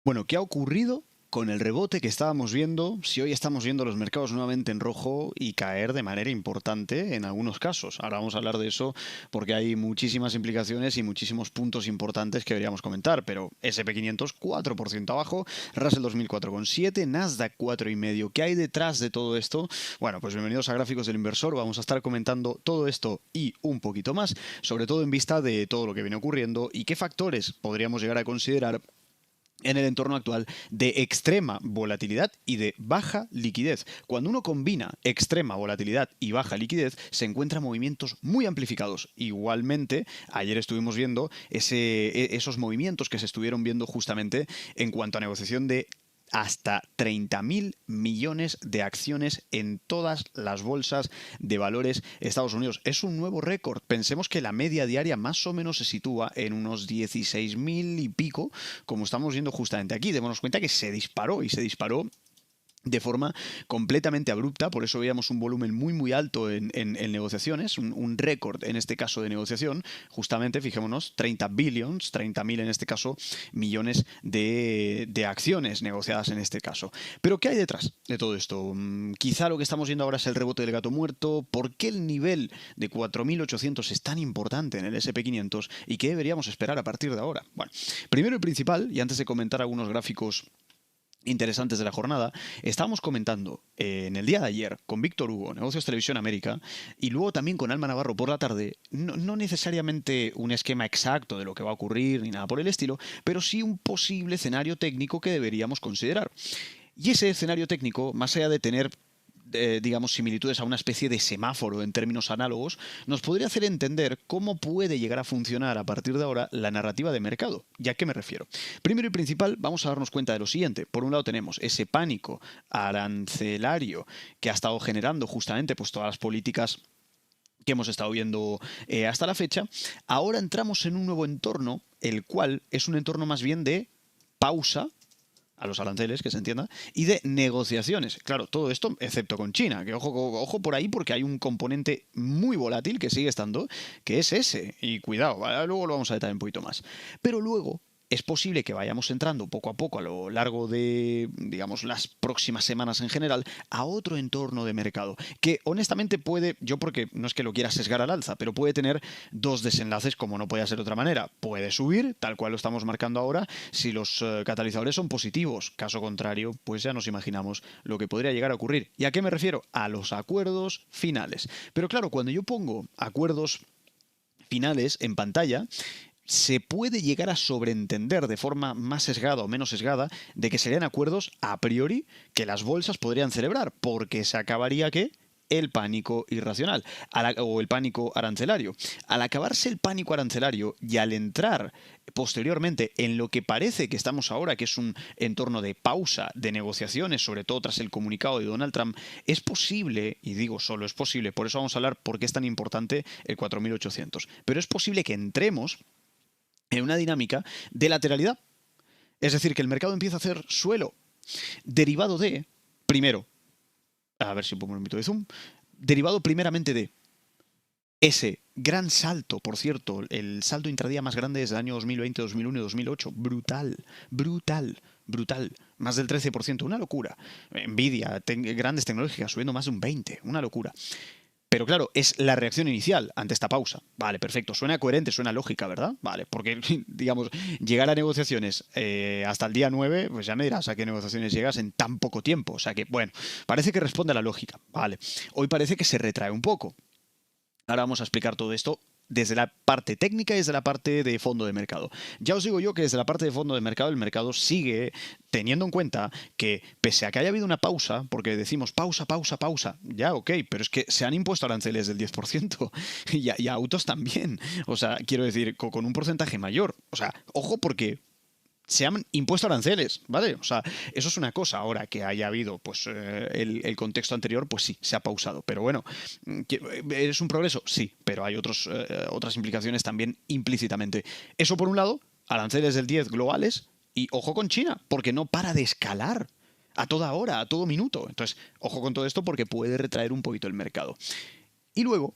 Bueno, ¿qué ha ocurrido con el rebote que estábamos viendo si hoy estamos viendo los mercados nuevamente en rojo y caer de manera importante en algunos casos? Ahora vamos a hablar de eso porque hay muchísimas implicaciones y muchísimos puntos importantes que deberíamos comentar, pero SP500 4% abajo, Russell 2004 con 7, Nasdaq 4,5. ¿Qué hay detrás de todo esto? Bueno, pues bienvenidos a Gráficos del Inversor. Vamos a estar comentando todo esto y un poquito más, sobre todo en vista de todo lo que viene ocurriendo y qué factores podríamos llegar a considerar en el entorno actual de extrema volatilidad y de baja liquidez. Cuando uno combina extrema volatilidad y baja liquidez, se encuentran movimientos muy amplificados. Igualmente, ayer estuvimos viendo esos movimientos que se estuvieron viendo justamente en cuanto a negociación de hasta 30.000 millones de acciones en todas las bolsas de valores Estados Unidos. Es un nuevo récord. Pensemos que la media diaria más o menos se sitúa en unos 16.000 y pico, como estamos viendo justamente aquí. Démonos cuenta que se disparó y se disparó de forma completamente abrupta, por eso veíamos un volumen muy alto en negociaciones, un récord en este caso de negociación, justamente, fijémonos, 30 billions, 30.000 en este caso, millones de acciones negociadas en este caso. Pero ¿qué hay detrás de todo esto? Quizá lo que estamos viendo ahora es el rebote del gato muerto. ¿Por qué el nivel de 4.800 es tan importante en el SP500 y qué deberíamos esperar a partir de ahora? Bueno, primero y principal, y antes de comentar algunos gráficos interesantes de la jornada, estábamos comentando en el día de ayer con Víctor Hugo, Negocios Televisión América, y luego también con Alma Navarro por la tarde, no necesariamente un esquema exacto de lo que va a ocurrir ni nada por el estilo, pero sí un posible escenario técnico que deberíamos considerar. Y ese escenario técnico, más allá de tener digamos, similitudes a una especie de semáforo en términos análogos, nos podría hacer entender cómo puede llegar a funcionar a partir de ahora la narrativa de mercado. ¿Y a qué me refiero? Primero y principal, vamos a darnos cuenta de lo siguiente. Por un lado tenemos ese pánico arancelario que ha estado generando justamente pues, todas las políticas que hemos estado viendo hasta la fecha. Ahora entramos en un nuevo entorno, el cual es un entorno más bien de pausa a los aranceles, que se entienda, y de negociaciones. Claro, todo esto excepto con China, que ojo por ahí porque hay un componente muy volátil que sigue estando, que es ese. Y cuidado, ¿vale? Luego lo vamos a detallar un poquito más. Pero luego es posible que vayamos entrando poco a poco a lo largo de, digamos, las próximas semanas en general, a otro entorno de mercado, que honestamente puede, yo porque no es que lo quiera sesgar al alza, pero puede tener dos desenlaces como no puede ser de otra manera. Puede subir, tal cual lo estamos marcando ahora, si los catalizadores son positivos. Caso contrario, pues ya nos imaginamos lo que podría llegar a ocurrir. ¿Y a qué me refiero? A los acuerdos finales. Pero claro, cuando yo pongo acuerdos finales en pantalla, se puede llegar a sobreentender de forma más sesgada o menos sesgada de que serían acuerdos a priori que las bolsas podrían celebrar, porque se acabaría ¿qué? El pánico irracional o el pánico arancelario. Al acabarse el pánico arancelario y al entrar posteriormente en lo que parece que estamos ahora, que es un entorno de pausa de negociaciones, sobre todo tras el comunicado de Donald Trump, es posible, y digo solo es posible, por eso vamos a hablar por qué es tan importante el 4.800, pero es posible que entremos en una dinámica de lateralidad. Es decir, que el mercado empieza a hacer suelo derivado de, primero, a ver si pongo un poquito de zoom, derivado primeramente de ese gran salto, por cierto, el salto intradía más grande desde el año 2020, 2001 y 2008. Brutal. Más del 13%, una locura. Nvidia, grandes tecnológicas subiendo más de un 20%, una locura. Pero claro, es la reacción inicial ante esta pausa. Vale, perfecto. Suena coherente, suena lógica, ¿verdad? Vale, porque, digamos, llegar a negociaciones hasta el día 9, pues ya me dirás a qué negociaciones llegas en tan poco tiempo. O sea que, bueno, parece que responde a la lógica. Vale. Hoy parece que se retrae un poco. Ahora vamos a explicar todo esto desde la parte técnica y desde la parte de fondo de mercado. Ya os digo yo que desde la parte de fondo de mercado el mercado sigue teniendo en cuenta que pese a que haya habido una pausa, porque decimos pausa, ya ok, pero es que se han impuesto aranceles del 10% y a autos también. O sea, quiero decir, con un porcentaje mayor. O sea, ojo porque se han impuesto aranceles, ¿vale? O sea, eso es una cosa. Ahora que haya habido pues el contexto anterior, pues sí, se ha pausado. Pero bueno, ¿es un progreso? Sí, pero hay otras implicaciones también implícitamente. Eso por un lado, aranceles del 10 globales y ojo con China, porque no para de escalar a toda hora, a todo minuto. Entonces, ojo con todo esto porque puede retraer un poquito el mercado. Y luego,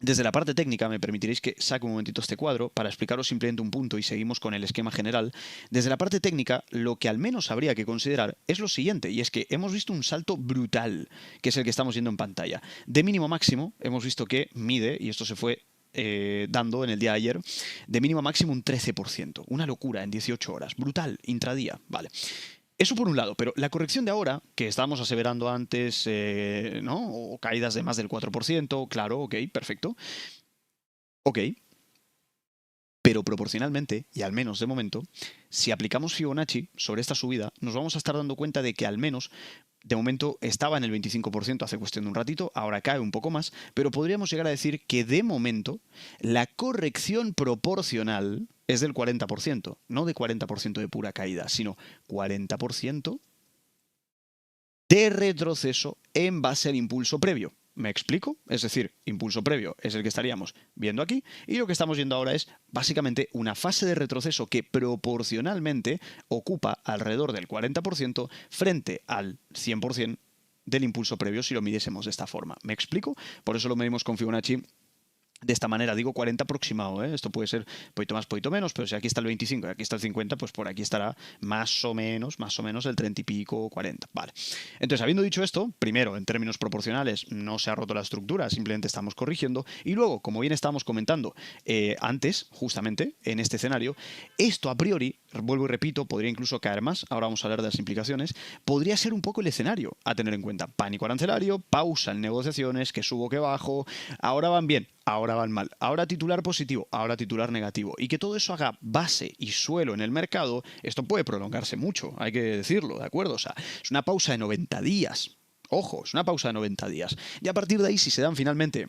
Desde la parte técnica, me permitiréis que saque un momentito este cuadro para explicaros simplemente un punto y seguimos con el esquema general. Desde la parte técnica, lo que al menos habría que considerar es lo siguiente, y es que hemos visto un salto brutal, que es el que estamos viendo en pantalla. De mínimo a máximo, hemos visto que mide, y esto se fue dando en el día de ayer, de mínimo a máximo un 13%. Una locura en 18 horas. Brutal, intradía. Vale. Eso por un lado, pero la corrección de ahora, que estábamos aseverando antes, ¿no? O caídas de más del 4%, claro, ok, perfecto. Ok, pero proporcionalmente, y al menos de momento, si aplicamos Fibonacci sobre esta subida, nos vamos a estar dando cuenta de que al menos, de momento estaba en el 25% hace cuestión de un ratito, ahora cae un poco más, pero podríamos llegar a decir que de momento la corrección proporcional es del 40%, no de 40% de pura caída, sino 40% de retroceso en base al impulso previo. ¿Me explico? Es decir, impulso previo es el que estaríamos viendo aquí y lo que estamos viendo ahora es básicamente una fase de retroceso que proporcionalmente ocupa alrededor del 40% frente al 100% del impulso previo si lo midiésemos de esta forma. ¿Me explico? Por eso lo medimos con Fibonacci de esta manera. Digo 40 aproximado, ¿eh? Esto puede ser poquito más, poquito menos, pero si aquí está el 25 y aquí está el 50, pues por aquí estará más o menos el 30 y pico, 40. Vale. Entonces, habiendo dicho esto, primero, en términos proporcionales, no se ha roto la estructura, simplemente estamos corrigiendo. Y luego, como bien estábamos comentando antes, justamente, en este escenario, esto a priori, vuelvo y repito, podría incluso caer más, ahora vamos a hablar de las implicaciones, podría ser un poco el escenario a tener en cuenta. Pánico arancelario, pausa en negociaciones, que subo, que bajo, ahora van bien, ahora van mal, ahora titular positivo, ahora titular negativo. Y que todo eso haga base y suelo en el mercado, esto puede prolongarse mucho, hay que decirlo, ¿de acuerdo? O sea, es una pausa de 90 días. Ojo, es una pausa de 90 días. Y a partir de ahí, si se dan finalmente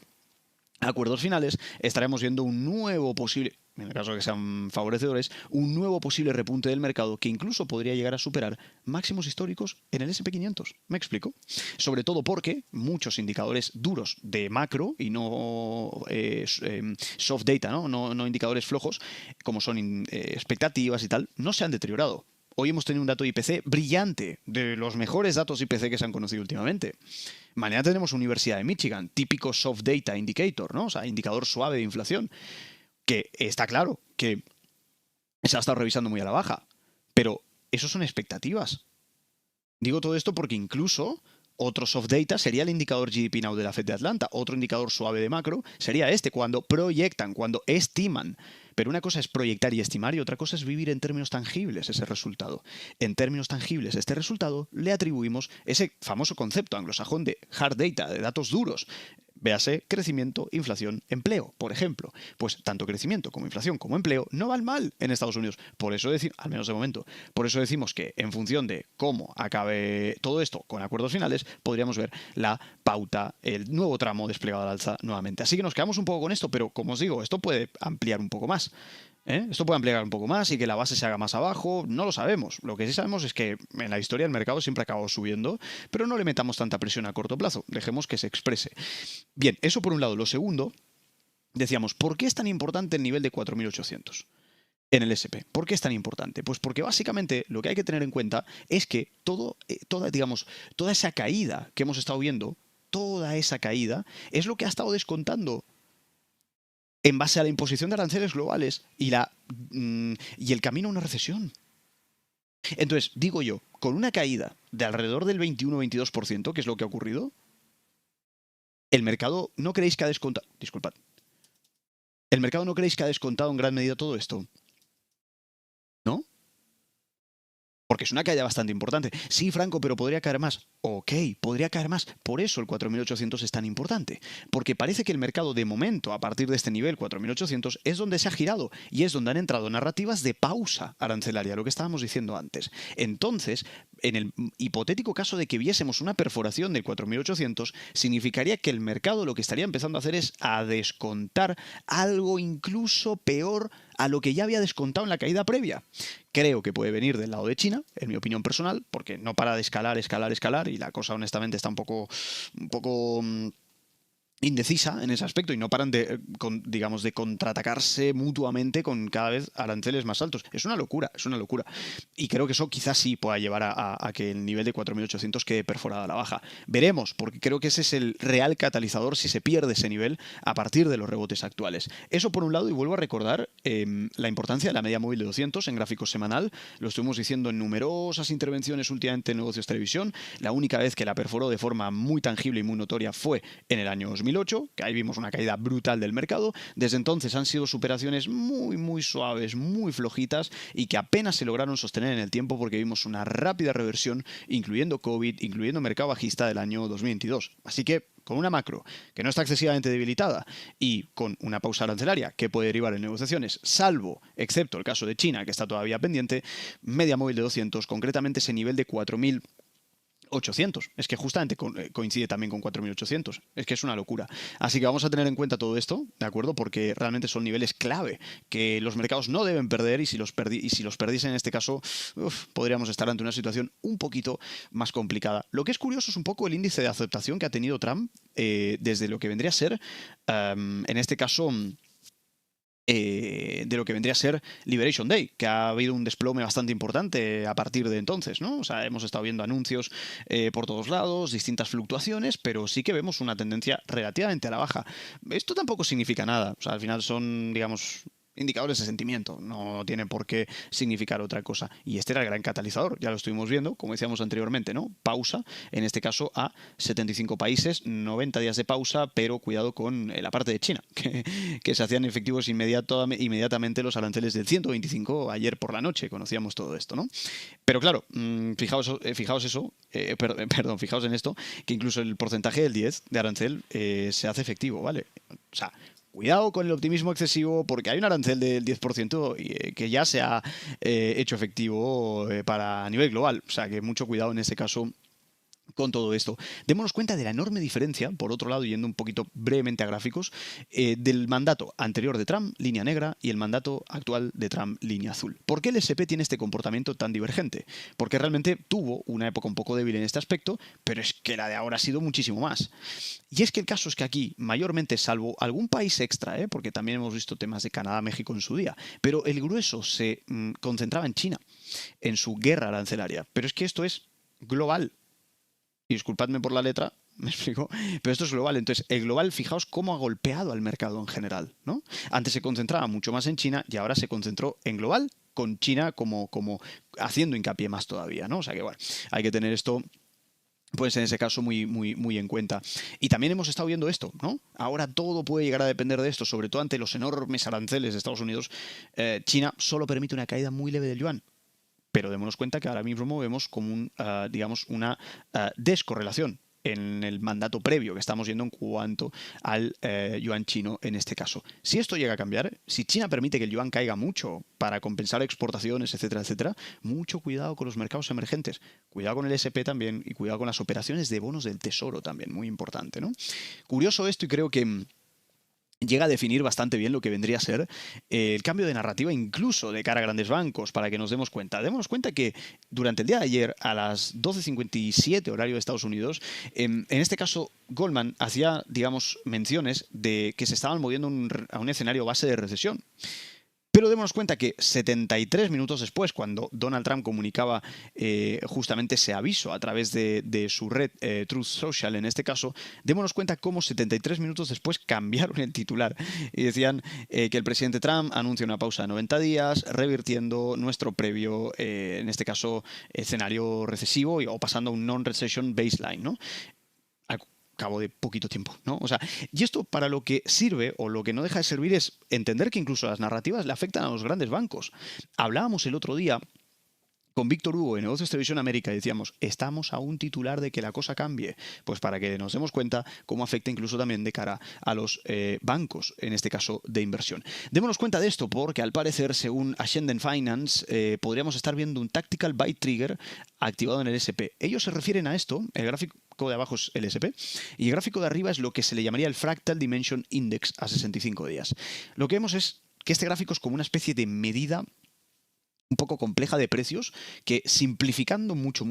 acuerdos finales, estaremos viendo un nuevo posible, en el caso de que sean favorecedores, un nuevo posible repunte del mercado que incluso podría llegar a superar máximos históricos en el SP500. ¿Me explico? Sobre todo porque muchos indicadores duros de macro y no soft data, no indicadores flojos, como son expectativas y tal, no se han deteriorado. Hoy hemos tenido un dato IPC brillante, de los mejores datos IPC que se han conocido últimamente. Mañana tenemos Universidad de Michigan, típico soft data indicator, ¿no? O sea, indicador suave de inflación, que está claro que se ha estado revisando muy a la baja, pero eso son expectativas. Digo todo esto porque incluso otro soft data sería el indicador GDP Now de la Fed de Atlanta. Otro indicador suave de macro sería este, cuando proyectan, cuando estiman. Pero una cosa es proyectar y estimar y otra cosa es vivir en términos tangibles ese resultado. En términos tangibles, este resultado le atribuimos ese famoso concepto anglosajón de hard data, de datos duros. Véase crecimiento, inflación, empleo, por ejemplo. Pues tanto crecimiento como inflación como empleo no van mal en Estados Unidos. Por eso decimos, al menos de momento, por eso decimos que en función de cómo acabe todo esto con acuerdos finales, podríamos ver la pauta, el nuevo tramo desplegado al alza nuevamente. Así que nos quedamos un poco con esto, pero como os digo, esto puede ampliar un poco más. Esto puede ampliar un poco más y que la base se haga más abajo, no lo sabemos. Lo que sí sabemos es que en la historia el mercado siempre ha acabado subiendo, pero no le metamos tanta presión a corto plazo, dejemos que se exprese. Bien, eso por un lado. Lo segundo, decíamos, ¿por qué es tan importante el nivel de 4.800 en el SP? ¿Por qué es tan importante? Pues porque básicamente lo que hay que tener en cuenta es que toda esa caída que hemos estado viendo, toda esa caída es lo que ha estado descontando en base a la imposición de aranceles globales y el camino a una recesión. Entonces, digo yo, con una caída de alrededor del 21-22%, que es lo que ha ocurrido, el mercado, ¿no creéis que ha descontado? Disculpad. ¿El mercado no creéis que ha descontado en gran medida todo esto? ¿No? Porque es una caída bastante importante. Sí, Franco, pero podría caer más. Ok, podría caer más. Por eso el 4.800 es tan importante. Porque parece que el mercado de momento, a partir de este nivel 4.800, es donde se ha girado y es donde han entrado narrativas de pausa arancelaria, lo que estábamos diciendo antes. Entonces, en el hipotético caso de que viésemos una perforación del 4.800, significaría que el mercado lo que estaría empezando a hacer es a descontar algo incluso peor a lo que ya había descontado en la caída previa. Creo que puede venir del lado de China, en mi opinión personal, porque no para de escalar, y la cosa honestamente está un poco indecisa en ese aspecto y no paran digamos, de contraatacarse mutuamente con cada vez aranceles más altos. Es una locura, es una locura. Y creo que eso quizás sí pueda llevar a que el nivel de 4.800 quede perforado a la baja. Veremos, porque creo que ese es el real catalizador si se pierde ese nivel a partir de los rebotes actuales. Eso por un lado, y vuelvo a recordar la importancia de la media móvil de 200 en gráfico semanal. Lo estuvimos diciendo en numerosas intervenciones últimamente en Negocios Televisión. La única vez que la perforó de forma muy tangible y muy notoria fue en el año 2008, que ahí vimos una caída brutal del mercado. Desde entonces han sido superaciones muy, muy suaves, muy flojitas y que apenas se lograron sostener en el tiempo porque vimos una rápida reversión, incluyendo COVID, incluyendo mercado bajista del año 2022. Así que con una macro que no está excesivamente debilitada y con una pausa arancelaria que puede derivar en negociaciones, salvo, excepto el caso de China, que está todavía pendiente, media móvil de 200, concretamente ese nivel de 4.800. Es que justamente coincide también con 4.800. Es que es una locura. Así que vamos a tener en cuenta todo esto, ¿de acuerdo? Porque realmente son niveles clave que los mercados no deben perder y si los perdiesen en este caso, podríamos estar ante una situación un poquito más complicada. Lo que es curioso es un poco el índice de aceptación que ha tenido Trump desde lo que vendría a ser, en este caso, de lo que vendría a ser Liberation Day, que ha habido un desplome bastante importante a partir de entonces, ¿no? O sea, hemos estado viendo anuncios por todos lados, distintas fluctuaciones, pero sí que vemos una tendencia relativamente a la baja. Esto tampoco significa nada, o sea, al final son, digamos, indicadores de sentimiento, no tienen por qué significar otra cosa. Y este era el gran catalizador, ya lo estuvimos viendo, como decíamos anteriormente, ¿no? Pausa, en este caso a 75 países, 90 días de pausa, pero cuidado con la parte de China, que se hacían efectivos inmediatamente los aranceles del 125 ayer por la noche, conocíamos todo esto, ¿no? Pero claro, fijaos en esto, que incluso el porcentaje del 10 de arancel se hace efectivo, ¿vale? O sea, cuidado con el optimismo excesivo porque hay un arancel del 10% que ya se ha hecho efectivo para a nivel global. O sea que mucho cuidado en este caso con todo esto. Démonos cuenta de la enorme diferencia, por otro lado, yendo un poquito brevemente a gráficos, del mandato anterior de Trump, línea negra, y el mandato actual de Trump, línea azul. ¿Por qué el SP tiene este comportamiento tan divergente? Porque realmente tuvo una época un poco débil en este aspecto, pero es que la de ahora ha sido muchísimo más. Y es que el caso es que aquí, mayormente, salvo algún país extra, porque también hemos visto temas de Canadá, México en su día, pero el grueso se concentraba en China, en su guerra arancelaria. Pero es que esto es global. Y disculpadme por la letra, me explico, pero esto es global. Entonces, el global, fijaos cómo ha golpeado al mercado en general, ¿no? Antes se concentraba mucho más en China y ahora se concentró en global, con China como haciendo hincapié más todavía, ¿no? O sea que, bueno, hay que tener esto pues en ese caso muy, muy, muy en cuenta. Y también hemos estado viendo esto, ¿no? Ahora todo puede llegar a depender de esto, sobre todo ante los enormes aranceles de Estados Unidos. China solo permite una caída muy leve del yuan. Pero démonos cuenta que ahora mismo vemos como digamos, una descorrelación en el mandato previo que estamos viendo en cuanto al yuan chino en este caso. Si esto llega a cambiar, si China permite que el yuan caiga mucho para compensar exportaciones, etcétera, etcétera, mucho cuidado con los mercados emergentes, cuidado con el SP también y cuidado con las operaciones de bonos del tesoro también, muy importante, ¿no? Curioso esto y creo que llega a definir bastante bien lo que vendría a ser el cambio de narrativa incluso de cara a grandes bancos, para que nos demos cuenta. Démonos cuenta que durante el día de ayer a las 12:57 horario de Estados Unidos, en este caso Goldman hacía, digamos, menciones de que se estaban moviendo a un escenario base de recesión. Pero démonos cuenta que 73 minutos después, cuando Donald Trump comunicaba justamente ese aviso a través de su red Truth Social, en este caso, démonos cuenta cómo 73 minutos después cambiaron el titular y decían que el presidente Trump anuncia una pausa de 90 días, revirtiendo nuestro previo, en este caso, escenario recesivo o pasando a un non-recession baseline, ¿no? Al cabo de poquito tiempo, ¿no? O sea, y esto para lo que sirve o lo que no deja de servir es entender que incluso las narrativas le afectan a los grandes bancos. Hablábamos el otro día con Víctor Hugo en Negocios Televisión América y decíamos, estamos a un titular de que la cosa cambie. Pues para que nos demos cuenta cómo afecta incluso también de cara a los bancos, en este caso de inversión. Démonos cuenta de esto porque al parecer, según Ascendant Finance, podríamos estar viendo un Tactical Buy Trigger activado en el SP. Ellos se refieren a esto, el gráfico de abajo es el SP y el gráfico de arriba es lo que se le llamaría el Fractal Dimension Index a 65 días. Lo que vemos es que este gráfico es como una especie de medida un poco compleja de precios que, simplificando mucho,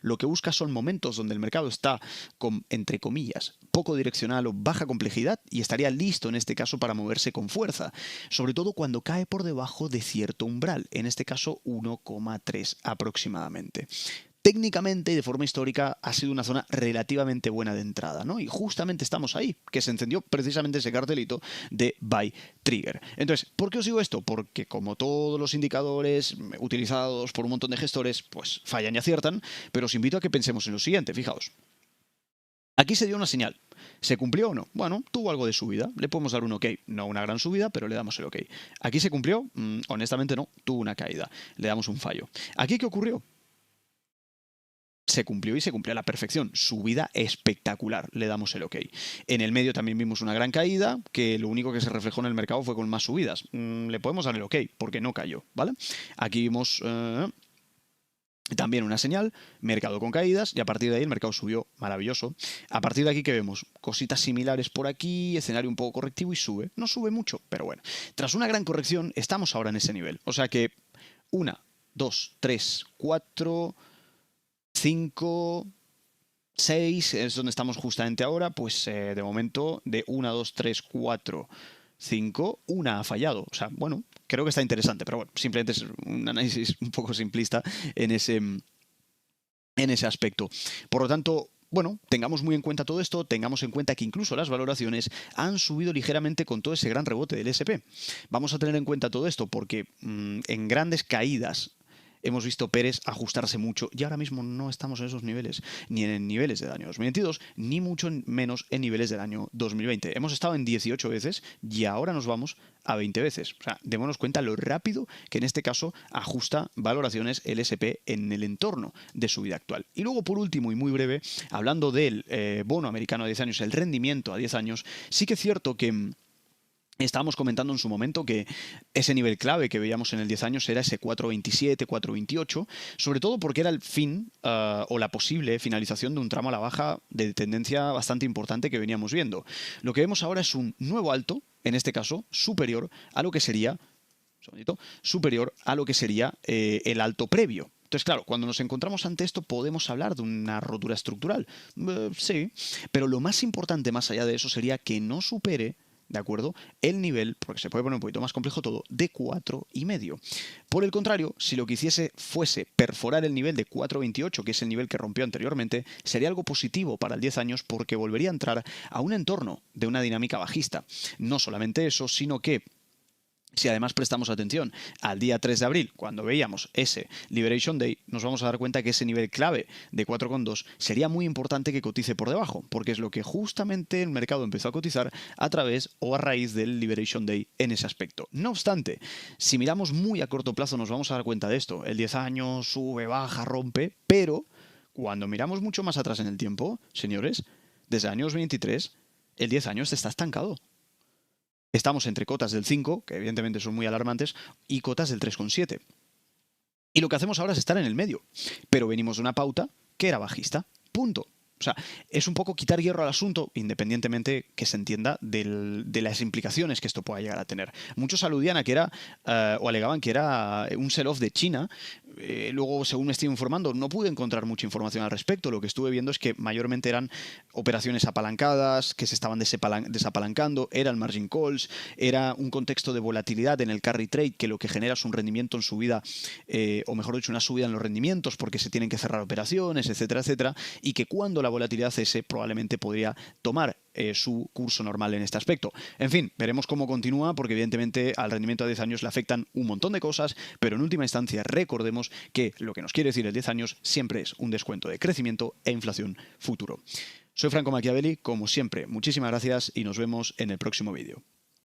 lo que busca son momentos donde el mercado está con, entre comillas, poco direccional o baja complejidad y estaría listo en este caso para moverse con fuerza, sobre todo cuando cae por debajo de cierto umbral, en este caso 1,3 aproximadamente. Técnicamente y de forma histórica ha sido una zona relativamente buena de entrada, ¿no? Y justamente estamos ahí, que se encendió precisamente ese cartelito de Buy Trigger. Entonces, ¿por qué os digo esto? Porque como todos los indicadores utilizados por un montón de gestores, pues fallan y aciertan, pero os invito a que pensemos en lo siguiente, fijaos. Aquí se dio una señal. ¿Se cumplió o no? Bueno, tuvo algo de subida. Le podemos dar un OK. No una gran subida, pero le damos el OK. ¿Aquí se cumplió? Honestamente no. Tuvo una caída. Le damos un fallo. ¿Aquí qué ocurrió? Se cumplió y se cumplió a la perfección. Subida espectacular. Le damos el OK. En el medio también vimos una gran caída, que lo único que se reflejó en el mercado fue con más subidas. Le podemos dar el OK, porque no cayó, ¿vale? Aquí vimos... también una señal, mercado con caídas, y a partir de ahí el mercado subió, maravilloso. A partir de aquí, ¿qué vemos? Cositas similares por aquí, escenario un poco correctivo y sube. No sube mucho, pero bueno. Tras una gran corrección, estamos ahora en ese nivel. O sea que 1, 2, 3, 4, 5, 6, es donde estamos justamente ahora. Pues de momento, de 1, 2, 3, 4... 5, una ha fallado. O sea, bueno, creo que está interesante, pero bueno, simplemente es un análisis un poco simplista en ese aspecto. Por lo tanto, bueno, tengamos muy en cuenta todo esto, tengamos en cuenta que incluso las valoraciones han subido ligeramente con todo ese gran rebote del SP. Vamos a tener en cuenta todo esto porque en grandes caídas hemos visto Pérez ajustarse mucho y ahora mismo no estamos en esos niveles, ni en niveles del año 2022, ni mucho menos en niveles del año 2020. Hemos estado en 18 veces y ahora nos vamos a 20 veces. O sea, démonos cuenta lo rápido que en este caso ajusta valoraciones el SP en el entorno de su vida actual. Y luego, por último y muy breve, hablando del bono americano a 10 años, el rendimiento a 10 años, sí que es cierto que... Estábamos comentando en su momento que ese nivel clave que veíamos en el 10 años era ese 4.27, 4.28, sobre todo porque era el fin o la posible finalización de un tramo a la baja de tendencia bastante importante que veníamos viendo. Lo que vemos ahora es un nuevo alto, en este caso superior a lo que sería, el alto previo. Entonces, claro, cuando nos encontramos ante esto podemos hablar de una rotura estructural. Sí, pero lo más importante más allá de eso sería que no supere, ¿de acuerdo?, el nivel, porque se puede poner un poquito más complejo todo, de 4,5. Por el contrario, si lo que hiciese fuese perforar el nivel de 4,28, que es el nivel que rompió anteriormente, sería algo positivo para el 10 años porque volvería a entrar a un entorno de una dinámica bajista. No solamente eso, sino que si además prestamos atención al día 3 de abril, cuando veíamos ese Liberation Day, nos vamos a dar cuenta que ese nivel clave de 4,2 sería muy importante que cotice por debajo, porque es lo que justamente el mercado empezó a cotizar a través o a raíz del Liberation Day en ese aspecto. No obstante, si miramos muy a corto plazo nos vamos a dar cuenta de esto. El 10 años sube, baja, rompe, pero cuando miramos mucho más atrás en el tiempo, señores, desde años 23, el 10 años está estancado. Estamos entre cotas del 5, que evidentemente son muy alarmantes, y cotas del 3,7. Y lo que hacemos ahora es estar en el medio. Pero venimos de una pauta que era bajista. Punto. O sea, es un poco quitar hierro al asunto, independientemente que se entienda de las implicaciones que esto pueda llegar a tener. Muchos aludían a que era, o alegaban que era un sell-off de China. Luego, según me estoy informando, no pude encontrar mucha información al respecto. Lo que estuve viendo es que mayormente eran operaciones apalancadas, que se estaban desapalancando, eran margin calls, era un contexto de volatilidad en el carry trade, que lo que genera es un rendimiento en subida, o mejor dicho, una subida en los rendimientos, porque se tienen que cerrar operaciones, etcétera, etcétera, y que cuando la volatilidad cese, probablemente podría tomar su curso normal en este aspecto. En fin, veremos cómo continúa, porque evidentemente al rendimiento a 10 años le afectan un montón de cosas, pero en última instancia recordemos que lo que nos quiere decir el 10 años siempre es un descuento de crecimiento e inflación futuro. Soy Franco Machiavelli, como siempre, muchísimas gracias y nos vemos en el próximo vídeo.